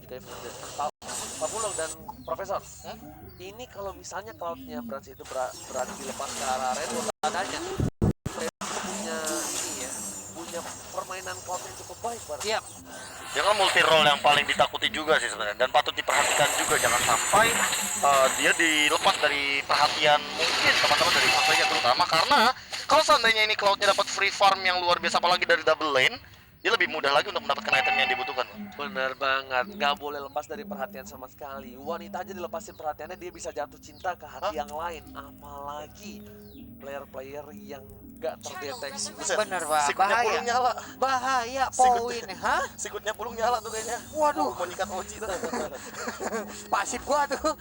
juga Pak Bulog dan Profesor. Ini kalau misalnya cloudnya Brans itu berani dilepas ke arah Redwood adanya, Redwood punya ini ya, punya permainan cloud yang cukup baik, Pak. Iya. Dia kan multi role yang paling ditakuti juga sih sebenarnya, dan patut diperhatikan juga jangan sampai dia dilepas dari perhatian mungkin teman-teman dari Evo's terutama, karena kalau seandainya ini cloudnya dapat free farm yang luar biasa apalagi dari double lane, dia lebih mudah lagi untuk mendapatkan item yang dibutuhkan. Benar banget, nggak boleh lepas dari perhatian sama sekali. Wanita aja dilepasin perhatiannya, dia bisa jatuh cinta ke hati yang lain, apalagi player-player yang nggak terdeteksi. Bener, Pak. Sikutnya Bahaya. pulung nyala. Bahaya Sikut- poin, hah? Sikutnya pulung nyala tuh kayaknya. Waduh. Mau nyikat Oji tuh. Pasif gua tuh.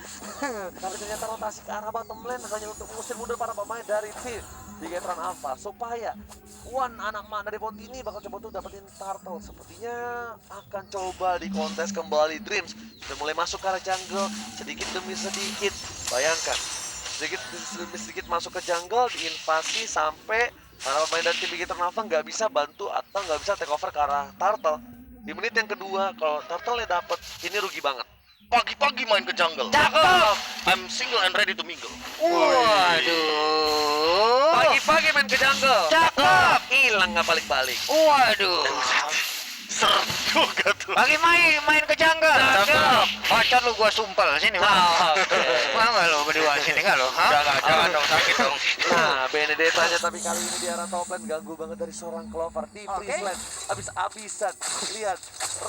Tapi ternyata rotasi ke arah bottom lane hanya untuk mengusir mundur para pemain dari tim Bigetron Alpha supaya Wan anak mak dari Ponti ini bakal coba tuh dapetin turtle. Sepertinya akan coba di kontes kembali. Dreams sudah mulai masuk ke arah jungle sedikit demi sedikit. Bayangkan sedikit demi sedikit masuk ke jungle, diinvasi sampai para pemain dari tim Bigetron Alpha nggak bisa bantu atau nggak bisa take over ke arah turtle. Di menit yang kedua kalau turtle-nya dapet, ini rugi banget. Pagi-pagi main ke jungle. Cakep. I'm single and ready to mingle. Waduh. Pagi-pagi main ke jungle. Cakep. Hilang nggak balik-balik. Waduh. Serem juga tuh. Lagi main ke jungle. Cakep. Bacot lu, gua sumpel sini, Bang. Mau nggak lu berdua sini nggak lu? Hah? Jangan dong, sakit dong. Nah, Benedetta-nya tapi kali ini di arah top lane ganggu banget dari seorang Clover di Oke. freeze lane. Abis-abisan lihat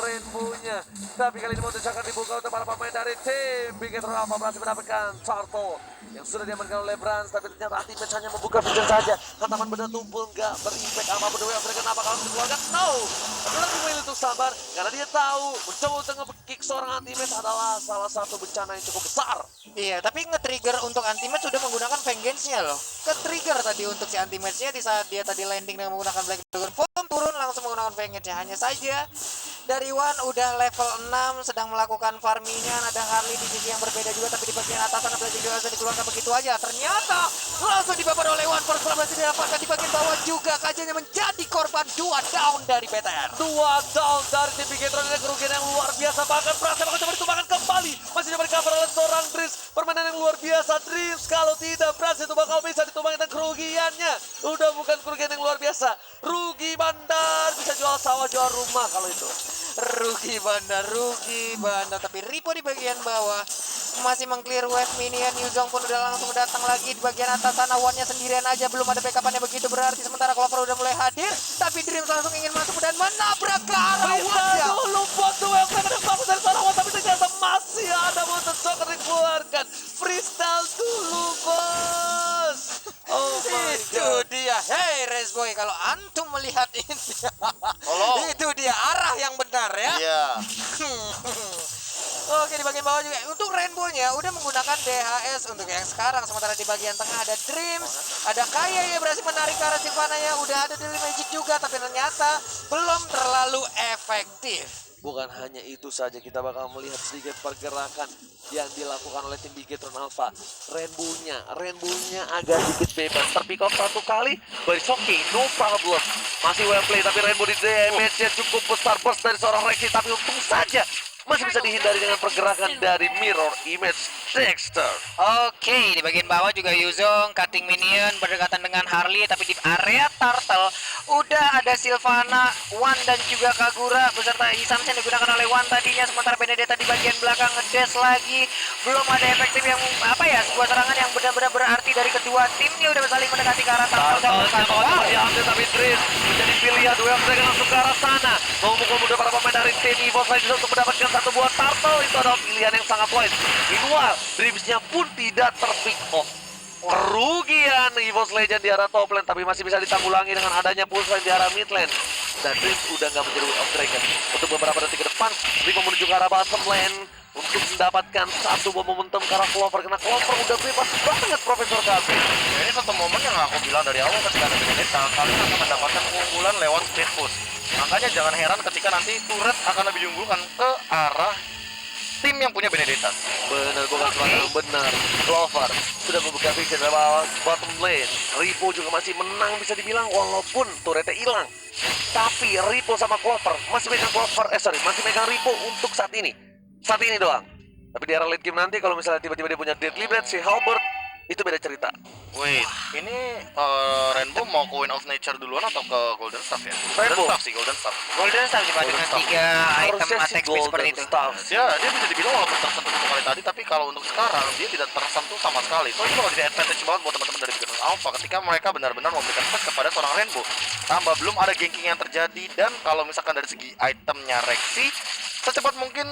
rainbow-nya. Tapi kali ini mau akan dibuka untuk para pemain dari tim Bigetron Alpha berhasil mendapatkan Turtle yang sudah diamankan oleh Brans, tapi ternyata ultimate hanya membuka vision saja. Hantaman benda tumpul nggak berimpact apapun. Dewa mereka kenapa kalau dikeluarkan? No! Tapi lebih memilih untuk sabar karena dia tahu mencoba untuk nge-kick seorang ultimate adalah salah satu bencana yang cukup besar. Iya, tapi nge-trigger untuk anti-match sudah menggunakan vengeance-nya loh. Ke-trigger tadi untuk si anti-match-nya di saat dia tadi landing dengan menggunakan Black Dragon Form, turun langsung menggunakan vengeance-nya. Hanya saja dari Wan udah level 6 sedang melakukan farming-nya. Ada Harley di sisi yang berbeda juga, tapi di bagian atas ada Black Dragon dikeluarkan begitu aja. Ternyata langsung dibabar oleh Wan. First blood berhasil didapatkan di bagian bawah juga. Kajanya menjadi korban 2 down dari BTR. 2 down dari tim Bigetron dengan kerugian yang luar biasa. Bahkan Prase bakal coba ditumbangkan kembali. Masih coba di-cover oleh seorang Dreams. Permainan yang luar biasa Dreams. Kalau tidak Prase itu bakal bisa ditumbangkan dan kerugiannya udah bukan kerugian yang luar biasa. Rugi bandar, bisa jual sawah, jual rumah kalau itu. Rugi bandar. Tapi Ripo di bagian bawah masih meng-clear wave minion. Yuzong pun udah langsung datang lagi di bagian atas sana. Wannya sendirian aja, belum ada backupannya begitu berarti. Sementara Clover udah mulai hadir, tapi Dreams langsung ingin masuk dan menabrak ke arah Bisa Wannya. dulu buat duel yang bagus dari seorang Wan, tapi ternyata masih ada Mountain Soccer dikeluarkan. Freestyle dulu bos. Oh my Itu god. dia. Hey Resboy, kalau antum melihat ini, Tolong. itu dia arah yang benar ya. Iya. Oke, di bagian bawah juga untuk Rainbow-nya udah menggunakan DHS untuk yang sekarang. Sementara di bagian tengah ada Dreams, ada Kaya yang berhasil menarik ke arah Sylvana-nya. Udah ada Daily Magic juga, tapi ternyata belum terlalu efektif. Bukan hanya itu saja, kita bakal melihat sedikit pergerakan yang dilakukan oleh tim Bigetron Alpha. Rainbow-nya agak sedikit bebas. Terpick off satu kali, but it's okay, no problem. Masih well play, tapi Rainbow di damage-nya cukup besar. Burst dari seorang Rexy, tapi untung saja masih bisa dihindari dengan pergerakan dari Mirror Image Dexter. Oke, di bagian bawah juga Yuzong cutting minion berdekatan dengan Harley, tapi di area Turtle udah ada Sylvana, Wan dan juga Kagura beserta Isamsen digunakan oleh Wan tadinya. Sementara Benedetta di bagian belakang ngedash lagi. Belum ada efektif yang sebuah serangan yang benar-benar berarti dari kedua timnya. Udah saling mendekati ke arah Turtle dan Masih ambil, tapi Tris menjadi pilihan. Duel mereka langsung ke arah sana, memukul mundur para pemain dari tim Evo's Legends untuk mendapatkan satu buah turtle. Itu adalah pilihan yang sangat wise. Meanwhile, Dreams-nya pun tidak terpick off. Kerugian Evo's Legend di arah top lane, tapi masih bisa ditanggulangi dengan adanya pulsa di arah mid lane. Dan Dreams udah nggak menjadi Way of Dragon. Untuk beberapa detik ke depan, Rico menuju ke arah bottom lane untuk mendapatkan satu buah momentum ke arah Clover. Karena Clover udah bebas banget Profesor Kalvin. Ini satu momen yang aku bilang dari awal ketika ada Benedetta, kalian akan mendapatkan keunggulan lewat speed push. Makanya jangan heran ketika nanti turret akan lebih diunggulkan ke arah tim yang punya Benedetta. Benar, bukan serangan benar. Clover sudah membuka vision dari bawah bottom lane. Ripo juga masih menang bisa dibilang walaupun turretnya hilang. Tapi Ripo sama Clover masih megang masih megang Ripo untuk saat ini. saat ini doang. Tapi di era late game nanti kalau misalnya tiba-tiba dia punya Deadly Blade, si Halberd, itu beda cerita. Wait, ini Rainbow mau ke Wind of Nature duluan atau ke Golden Staff ya? Rainbow. Golden Staff sih, Golden Staff. Golden Staff sih Pak, dengan Golden 3 item Harusnya si attack speed seperti Golden itu. Staff. Ya, dia bisa dibilang walaupun tersentuh satu kali tadi, tapi kalau untuk sekarang dia tidak tersentuh sama sekali. So itu bakal jadi advantage banget buat teman-teman dari Beacon Alpha ketika mereka benar-benar memberikan push kepada seorang Rainbow. Tambah belum ada ganking yang terjadi, dan kalau misalkan dari segi itemnya Rexy, secepat mungkin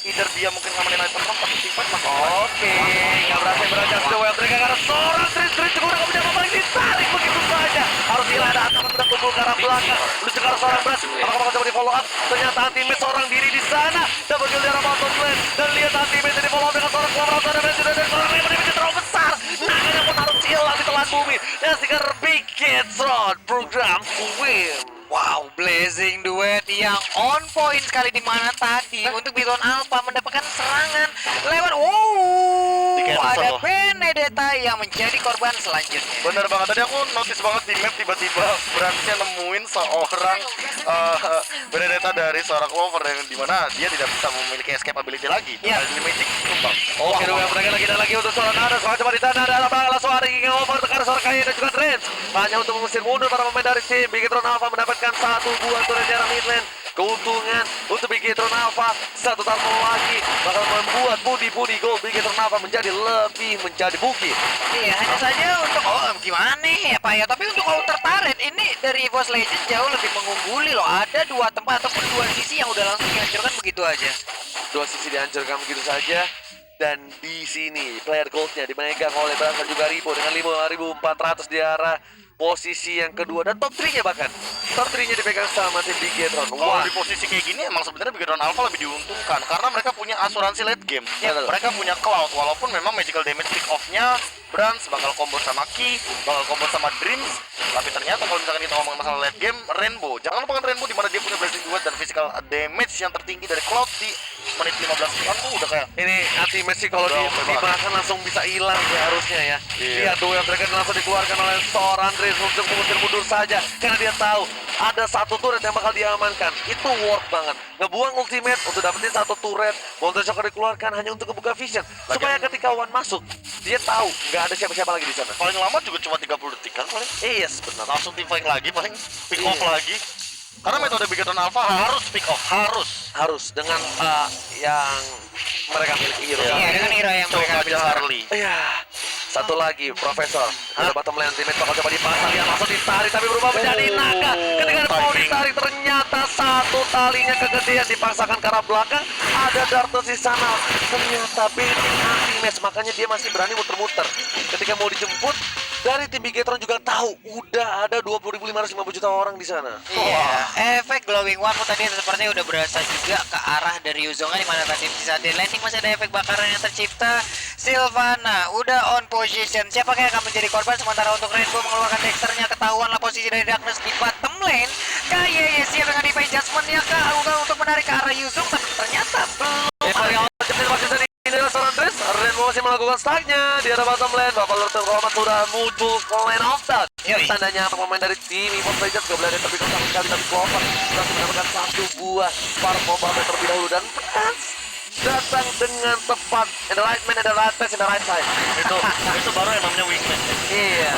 either dia mungkin ngamanin item drop tapi teamfight masih Oke, nggak berhasil beranjak sejauh yang mereka karena seorang Tris juga udah nggak punya apa-apa lagi, ditarik begitu saja. Harus hilang ada atau sudah kumpul ke arah belakang. Menuju ke arah seorang Brass, apakah bakal coba di follow up? Ternyata Ultimate seorang diri di sana. Double kill di arah bottom lane, dan lihat Ultimate di follow up dengan seorang Kuamarato dan sudah ada seorang Raven yang terlalu besar. Naganya pun harus hilang di telan bumi. Dan sekarang Big Kids Road program to win. Wow, blazing duet yang on point sekali di mana tadi untuk Beacon Alpha mendapatkan serangan lewat Di cancel ada loh. Benedetta yang menjadi korban selanjutnya. Bener banget, tadi aku notice banget di map tiba-tiba Bransnya nemuin seorang Benedetta dari seorang Clover yang dimana dia tidak bisa memiliki escape ability lagi. Iya. Dari Magic tumbang. Oke, dua yang mereka lagi dan lagi untuk seorang Nadas. Seorang coba di tanah ada Bangla Suara ingin over tekan seorang Kaya dan juga Drench. Hanya untuk mengusir mundur para pemain dari tim Bigetron Alpha mendapatkan satu buah turret di arah mid lane. Keuntungan untuk Bigetron Alpha, satu target lagi bakal membuat Budi Gold Bigetron Alpha menjadi bukit. Iya, hanya saja untuk gimana nih ya Pak ya, tapi untuk counter turret ini dari EVOS Legends jauh lebih mengungguli loh. Ada 2 tempat ataupun 2 sisi yang udah langsung dihancurkan begitu aja. Dua sisi dihancurkan begitu saja. Dan di sini player goldnya dimegang oleh Brass dan juga Ribo dengan 5.400 di arah posisi yang kedua dan top 3-nya bahkan. Top 3-nya dipegang sama tim Bigetron. Kalau Wah, di posisi kayak gini emang sebenarnya Bigetron Alpha lebih diuntungkan karena mereka punya asuransi late game. Ya, betul. Mereka punya Cloud walaupun memang magical damage pick off-nya Brans bakal combo sama Ki, bakal combo sama Dreams. Tapi ternyata kalau misalkan kita ngomongin masalah late game, Rainbow. Jangan lupakan Rainbow di mana dia punya blazing duet dan physical damage yang tertinggi dari Cloud di menit 15 kan tuh udah kayak ini anti Messi kalau Udah, dimakan langsung bisa hilang ya harusnya ya. Iya. Lihat tuh yang mereka langsung dikeluarkan oleh seorang Dres untuk mengusir mundur saja karena dia tahu ada satu turret yang bakal diamankan. Itu worth banget. Ngebuang ultimate untuk dapetin satu turret. Monster Shocker dikeluarkan hanya untuk kebuka vision supaya ketika One masuk dia tahu nggak ada siapa-siapa lagi di sana. paling lama juga cuma 30 detik kan paling. Yes, benar. Langsung team fight lagi paling pick Iya. off lagi. Karena metode Bigetron Alpha harus pick off, Harus dengan yang mereka miliki hero. Iya. Iya, dengan hero yang Coba mereka aja ambil sekarang. Harley. Iya. Satu lagi, Profesor. Ada bottom lane ultimate bakal coba dipasang yang langsung ditarik tapi berubah menjadi naga. Ketika mau timing. ditarik ternyata satu talinya kegedean dipaksakan ke arah belakang. Ada Dartus di sana. Ternyata baiting anti-match makanya dia masih berani muter-muter. Ketika mau dijemput dari tim Bigetron juga tahu udah ada 20.550 juta orang di sana. Iya, efek glowing one tadi sepertinya udah berasa juga ke arah dari Yuzonga di mana tadi di saat dia landing masih ada efek bakaran yang tercipta. Sylvana udah on position. Siapakah yang akan menjadi korban sementara untuk Rainbow mengeluarkan Dexternya ketahuan lah posisi dari Darkness di bottom lane. Kayak siap dengan defense adjustment ya kak untuk menarik ke arah Yuzong tapi ternyata belum. Paling awal masih dari inilah seorang Dres. Rainbow masih melakukan stacknya di arah bottom lane. Bapak Lord Roman sudah muncul ke lane of that. Yoi. Tandanya pemain dari tim EVOS Legends gak boleh ada terlebih sama sekali, tapi Clover berhasil mendapatkan satu buah spark bomb terlebih dahulu dan Brans datang dengan tepat in the right man, in the right place, in the right time. Itu baru yang namanya wingman. Iya,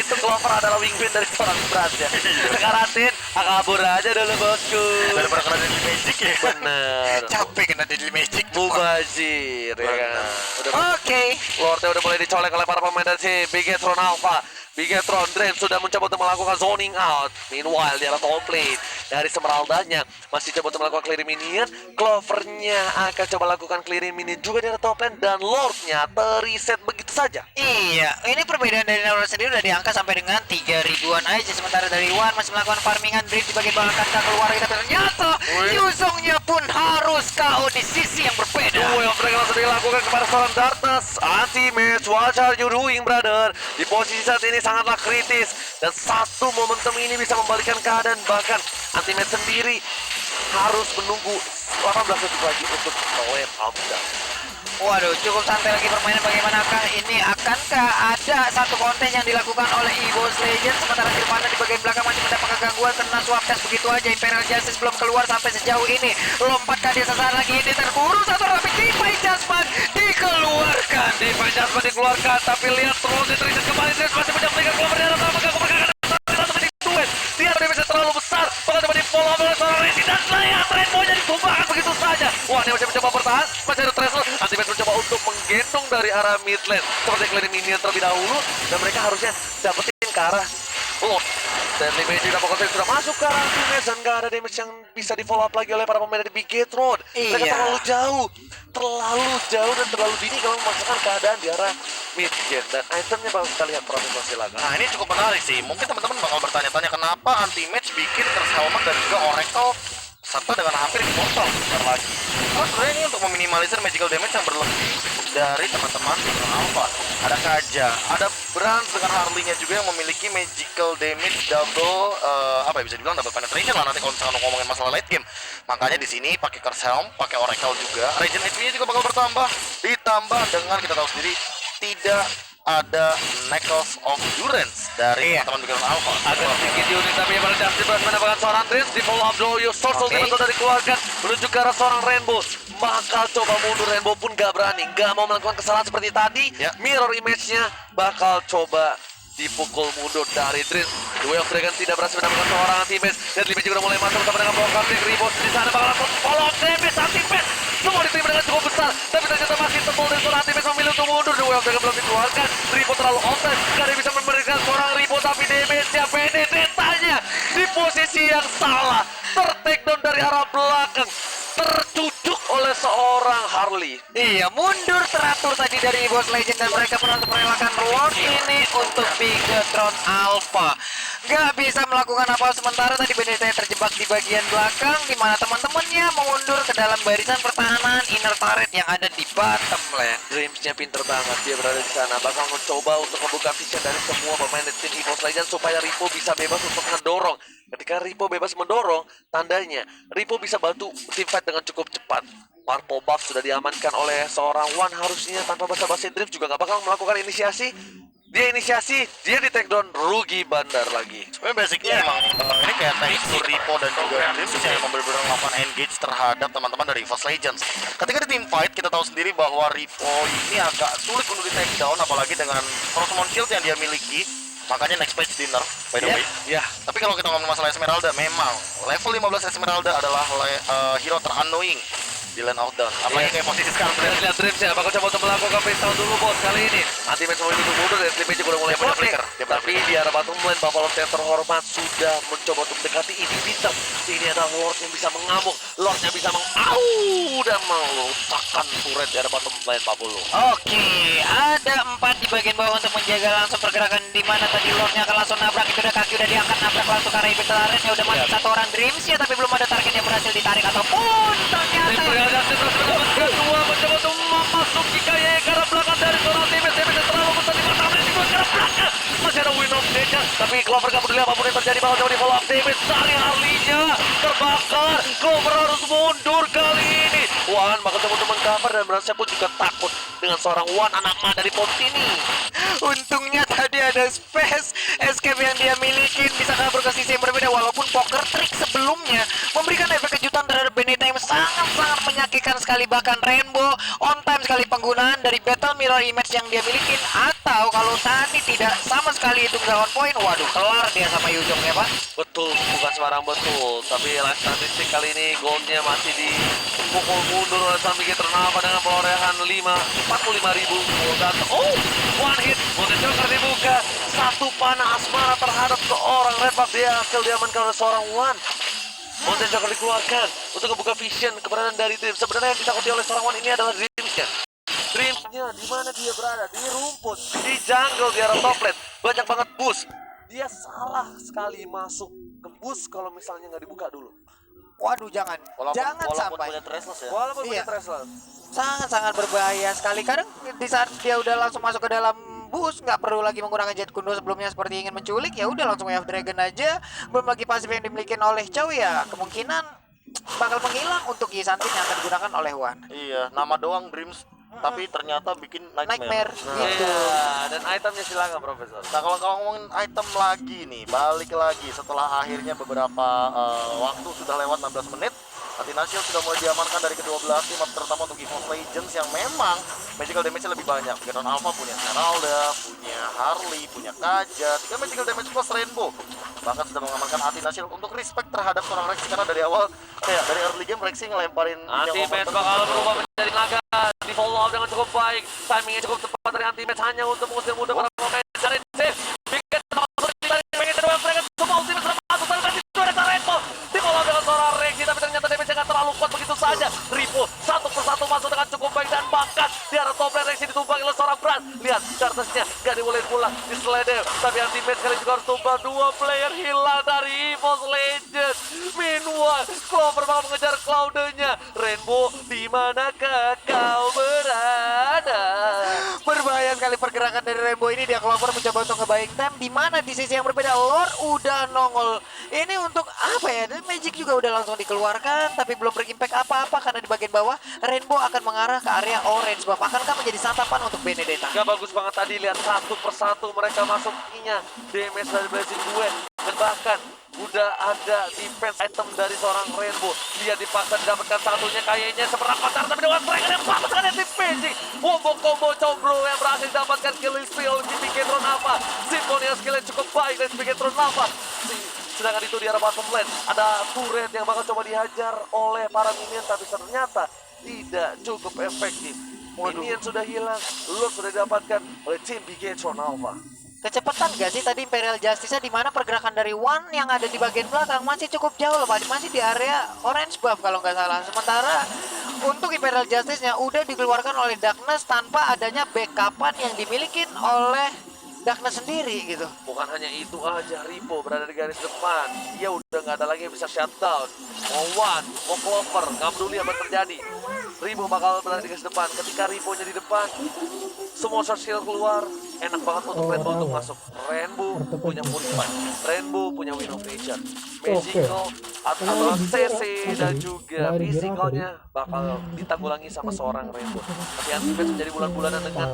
itu Clover adalah wingman dari seorang Brans ya. Sekaratin, kabur aja dulu bosku. Daripada kena dari magic ya. Bener. Capek kena Deadly Magic. Mubazir ya kan. Udah Oke. Lordnya udah mulai dicolek oleh para pemain dari si Bigetron Alpha. Bigetron Dream sudah mencoba untuk melakukan zoning out. Meanwhile di arah top lane dari Esmeraldanya masih coba untuk melakukan clearing minion. Clovernya akan coba lakukan clearing minion juga di arah top lane dan Lordnya terreset begitu saja. Iya, ini perbedaan dari Naruto sendiri udah diangkat sampai dengan 3 ribuan aja. Sementara dari Wan masih melakukan farmingan Dream di bagian bawah kancah keluar kita ternyata Yuzongnya pun harus KO di sisi yang berbeda. Dua yang mereka langsung dilakukan kepada seorang Darkness. Anti-match, what are you doing brother? Di posisi saat ini sangatlah kritis. Dan satu momentum ini bisa membalikan keadaan. Bahkan anti-match sendiri harus menunggu 18 detik lagi untuk lane out. Waduh, cukup santai lagi permainan. Bagaimanakah ini? Akankah ada satu konten yang dilakukan oleh EVOS Legends? Sementara Nirvana di bagian belakang masih mendapatkan gangguan karena swap test begitu aja. Imperial Justice belum keluar sampai sejauh ini. Lompatkah dia sesaat lagi? Ini terburu satu rapid Divine Jasmine dikeluarkan. Divine Jasmine dikeluarkan, tapi lihat terus Triset kembali. Triset masih menyampaikan keluar dari atas. Apakah dia bisa terlalu besar, bahkan coba di follow oleh seorang Resident Slayer. Rainbow-nya ditumbangkan begitu saja. Wah, dia masih mencoba bertahan, masih ada Trestle. Ultimate mencoba untuk menggendong dari arah mid lane seperti clearing minion terlebih dahulu, dan mereka harusnya dapetin ke arah dan Magic Apocalypse sudah masuk ke arah damage dan gak ada damage yang bisa di follow up lagi oleh para pemain dari Big Gate Road. Mereka terlalu jauh dan terlalu dini kalau memaksakan keadaan di arah mid gate, dan itemnya bakal kita lihat proses silakan. Nah, ini cukup menarik sih. Mungkin teman-teman bakal bertanya-tanya kenapa anti-match bikin Curse Helmet dan juga Oracle serta dengan hampir immortal sebentar lagi. Oh, sebenarnya ini untuk meminimalisir magical damage yang berlebih dari teman-teman di Alpha. Ada Kaja, ada Brand dengan Harley-nya juga yang memiliki magical damage double, apa ya, bisa dibilang double penetration lah nanti kalau misalkan ngomongin masalah late game. Makanya di sini pakai Curse Helm, pakai Oracle juga. Regen HP-nya juga bakal bertambah, ditambah dengan kita tahu sendiri tidak ada Knuckles of Endurance dari teman Bikiran Alpha. Agak sedikit unit tapi yang paling dahsyat berhasil mendapatkan seorang Dreams di follow up Doyo. Source Ultimate sudah dikeluarkan menuju ke arah seorang Rainbow. Bakal coba mundur, Rainbow pun gak berani, gak mau melakukan kesalahan seperti tadi. Mirror image-nya bakal coba dipukul mundur dari Dreams. The Way of Dragon tidak berhasil mendapatkan seorang anti-match, dan Limit juga udah mulai masuk bersama dengan Block Captain Ribos di sana bakal langsung follow up damage anti-match. Semua diterima dengan cukup besar, tapi ternyata masih tebal dan seorang anti-match memilih untuk mundur. The Way of Dragon belum dikeluarkan, Ribos terlalu offside, karena bisa memberikan seorang Ribos, tapi damage-nya Benedetta-nya di posisi yang salah, ter-takedown dari arah belakang, tercucuk oleh seorang Harley. Iya, mundur teratur tadi dari Boss Legend, dan mereka pernah merelakan Lord ini untuk Bigatron Alpha. Gak bisa melakukan apa sementara tadi Benedetta terjebak di bagian belakang, di mana teman-temannya mengundur ke dalam barisan pertahanan inner turret yang ada di bottom lane. Dreams-nya pinter banget, dia berada di sana, bakal mencoba untuk membuka vision dari semua pemain dari tim EVOS Legends supaya Ripo bisa bebas untuk mendorong. Ketika Ripo bebas mendorong, tandanya Ripo bisa bantu tim fight dengan cukup cepat. Purple buff sudah diamankan oleh seorang Wan, harusnya tanpa basa-basi Dreams juga gak bakal melakukan inisiasi. Dia inisiasi, dia di takedown, rugi bandar lagi. Sebenarnya basicnya emang ini kayak tekstur Ripo dan juga Dreams yang benar-benar melakukan engage terhadap teman-teman dari EVOS Legends. Ketika di team fight, kita tahu sendiri bahwa Ripo ini agak sulit untuk di takedown, apalagi dengan Rosamond Shield yang dia miliki. Makanya next page dinner, by the way. Ya, Tapi kalau kita ngomong masalah Esmeralda, memang level 15 Esmeralda adalah hero ter-annoying di Land of Dawn. Apalagi kayak posisi sekarang. lihat Dreams ya, bakal coba untuk melakukan face down dulu bos kali ini. Anti-match mau itu mundur, dan Slimmage juga udah mulai punya flicker. Tapi di arah bottom lane, Buffalo yang terhormat sudah mencoba untuk mendekati inhibitor. Ini adalah Lord yang bisa mengamuk, Lord yang bisa dan merusakkan turret di arah bottom lane Buffalo. Oke, ada 4 di bagian bawah untuk menjaga langsung pergerakan, di mana tadi Lordnya akan langsung nabrak. Itu udah kaki udah diangkat, nabrak langsung ke arah inhibitor turret. Ya udah mati satu orang Dreams ya, tapi belum ada target yang berhasil ditarik ataupun ternyata Kedua mencoba untuk memasuki kayak ke arah belakang dari seorang Times. Dia bisa terlalu besar di belakang dan juga ke arah belakang. Masih ada Win of Nature, tapi Clover gak peduli apapun yang terjadi, bakal coba di follow up Times. Dari Harley-nya terbakar, Clover harus mundur kali ini. Wan bakal coba untuk mengcover, dan merasa pun juga takut dengan seorang Wan anak ma dari Pontini. untungnya tadi ada space escape yang dia miliki, bisa kabur ke sisi yang berbeda. Walaupun poker trick sebelumnya memberikan efek kejutan terhadap Benedetta yang sangat-sangat menyakitkan sekali. Bahkan Rainbow on time sekali penggunaan dari Battle Mirror Image yang dia miliki, atau kalau tadi tidak sama sekali itu nggak on point, waduh kelar dia sama Yuzong ya pak. Betul, bukan sembarang betul. Tapi live statistik kali ini goldnya masih dipukul mundur oleh sang Bigatron Alpha dengan perolehan 45.000 gold. Oh, one hit, Mountain Joker dibuka. Satu panah asmara terhadap seorang Red Buff, dia hasil diamankan oleh seorang Wan. Mountain Joker dikeluarkan untuk membuka vision keberadaan dari Dreams. Sebenarnya yang ditakuti oleh seorang Wan ini adalah Dreams-nya. Dreams-nya di mana dia berada? Di rumput, di jungle, di arah top lane. Banyak banget boost. Dia salah sekali masuk ke bus kalau misalnya nggak dibuka dulu. Waduh jangan Walaupun sampai punya Trestless ya. Walaupun punya Iya. Trestle. sangat-sangat berbahaya sekali. Kadang di saat dia udah langsung masuk ke dalam bus, nggak perlu lagi menggunakan Jet Kundo sebelumnya seperti ingin menculik, ya udah langsung Way of Dragon aja. Belum lagi pasif yang dimiliki oleh Chow, ya kemungkinan bakal menghilang untuk Yisantin yang akan digunakan oleh Wan. Iya, nama doang Dreams tapi ternyata bikin Nightmare. Nah, Gitu. Iya, dan itemnya silakan Profesor. Nah kalau ngomongin item lagi nih, balik lagi setelah akhirnya beberapa waktu sudah lewat 16 menit, Athena Shield sudah mulai diamankan dari kedua belah tim, terutama untuk EVOS Legends yang memang magical damage-nya lebih banyak. Ganon Alpha punya Heralda, punya Harley, punya Kaja, 3 magical damage plus Rainbow. Bahkan sudah mengamankan Athena Shield untuk respect terhadap seorang Rexy, karena dari awal kayak dari early game Rexy ngelemparin Anti-match bakal berubah menjadi naga. Di follow up dengan cukup baik. Timingnya cukup tepat dari anti-match hanya untuk mengusir muda para pemain dari save. Bikin masuk dari pengen kedua mereka semua ultimate sudah masuk tapi itu ada Repo. Di follow up dengan seorang Rexy tapi ternyata damage nggak terlalu kuat begitu saja. Ripo satu persatu masuk dengan cukup baik dan bahkan di arah top lane Rexy ditumpangi oleh seorang Brand. Lihat chargesnya nggak dibolehin pulang di Sledem. Tapi anti-match kali juga harus tumbang. Dua player hilang dari EVOS Legends. Meanwhile, Clover bakal mengejar Cloud-nya. Rainbow, di manakah kau berada? Berbahaya sekali pergerakan dari Rainbow ini. Dia Clover mencoba untuk ngebayang time, di mana di sisi yang berbeda Lord udah nongol. Ini untuk apa ya? Dan Magic juga udah langsung dikeluarkan, tapi belum berimpact apa-apa karena di bagian bawah Rainbow akan mengarah ke area orange. Bapak akankah menjadi santapan untuk Benedetta? Gak bagus banget tadi, lihat satu persatu mereka masuk ininya. Damage dari Blazing Duet. Dan bahkan udah ada defense item dari seorang Rainbow. Dia dipaksa mendapatkan satunya kayaknya seberapa besar, tapi dengan mereka yang bagus sekali anti magic. Wombo combo combro yang berhasil dapatkan kill steal di Piketron Alpha. Sinfonia skill yang cukup baik dari Piketron Alpha. Sedangkan itu di arah bottom lane ada turret yang bakal coba dihajar oleh para minion, tapi ternyata tidak cukup efektif. Minion sudah hilang, Lord sudah didapatkan oleh tim Piketron Alpha. Kecepatan gak sih tadi Imperial Justice-nya, di mana pergerakan dari One yang ada di bagian belakang masih cukup jauh loh Pak, masih di area orange buff kalau nggak salah. Sementara untuk Imperial Justice-nya udah dikeluarkan oleh Darkness tanpa adanya backupan yang dimiliki oleh Darkness sendiri gitu. Bukan hanya itu aja, Ripo berada di garis depan. Dia udah nggak ada lagi yang bisa shutdown. Mau One, mau Clover, nggak peduli apa yang terjadi. Ripo bakal berada di garis depan. Ketika Ripo-nya di depan, semua short skill keluar. Enak banget untuk Rainbow untuk masuk. Rainbow punya Purify, Rainbow punya Wind of Nature, Magical atau CC dan juga Physical-nya bakal ditanggulangi sama seorang Rainbow. Tapi anti-match menjadi bulan-bulanan dengan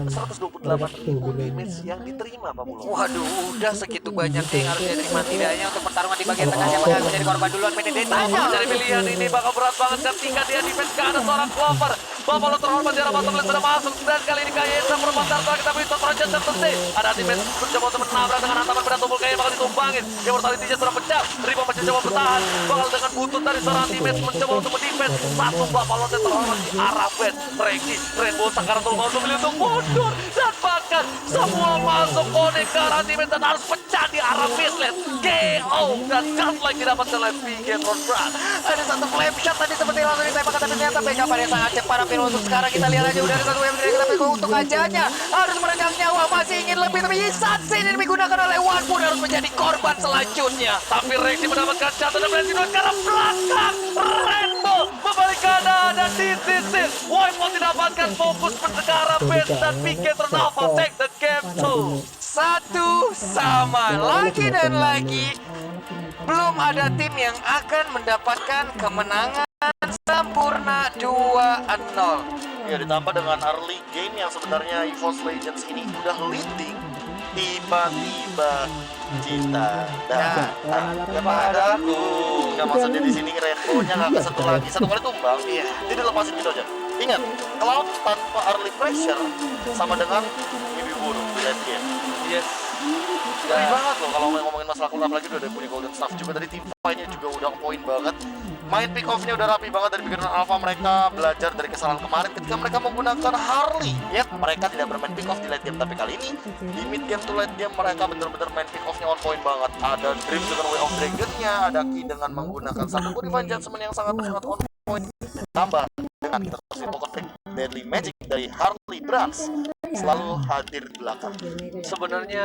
128.000 damage yang diterima Pak Bulog. Waduh, udah segitu banyak yang harus diterima tidaknya untuk pertarungan di bagian tengah. Siapa yang menjadi korban duluan? Benedetta. Dari pilihan ini bakal berat banget ketika dia defense ke ada seorang Clover. Buffalo terhormat di arah bottom lane sudah masuk, dan kali ini Kayesa berbentar lagi tapi itu Trojan tertentu. Ada anti-match mencoba untuk menabrak dengan hantaman benda tubuh Kayesa bakal ditumbangin. Yang mortality-nya sudah pecah. Ripo masih coba bertahan. Bakal dengan butut dari seorang anti-match mencoba untuk mendefense. Satu Buffalo terhormat di arah bed. Rexy, Rainbow Sangkara mau memilih untuk mundur. Dan bahkan semua masuk connect ke arah anti-match dan harus pecah di arah midlane. KO dan godlike didapatkan oleh Piketron Brand. Ada satu flame shot tadi seperti langsung ditembak, tapi ternyata backupan yang sangat cepat. Tapi untuk sekarang kita lihat aja udah ada satu wave dari tapi untuk ajanya harus meregang nyawa, masih ingin lebih, tapi Isatsi ini digunakan oleh One pun harus menjadi korban selanjutnya. Tapi Rexy mendapatkan jatuh dan berhasil ke arah belakang. Rainbow membalik keadaan dan di sisi Wipeout didapatkan, fokus ke arah base dan Piketron Alpha take the game 2. Satu sama lagi dan lagi. Belum ada tim yang akan mendapatkan kemenangan sempurna 2-0. Ya ditambah dengan early game yang sebenarnya EVOS Legends ini udah leading, tiba-tiba kita datang kepadaku. Nggak maksudnya di sini Rainbow-nya nggak kesentuh lagi, satu kali tumbang, iya. Jadi lepasin gitu aja. Ingat, Cloud tanpa early pressure sama dengan mimpi buruk di late game. Yes. Dari banget loh kalau ngomongin masalah Cloud, apalagi udah punya Golden Staff juga, dari tim fight-nya juga udah on point banget. Main pick off-nya udah rapi banget dari Piketron Alpha. Mereka belajar dari kesalahan kemarin ketika mereka menggunakan Harley. Yep, mereka tidak bermain pick off di late game, tapi kali ini di mid game to late game mereka benar-benar main pick off-nya on point banget. Ada Dream dengan Way of Dragon-nya, ada Ki dengan menggunakan satu Purify Judgment yang sangat-sangat on point. Tambah dengan kita terus Pocket Deadly Magic dari Harley Brands selalu hadir di belakang. Sebenarnya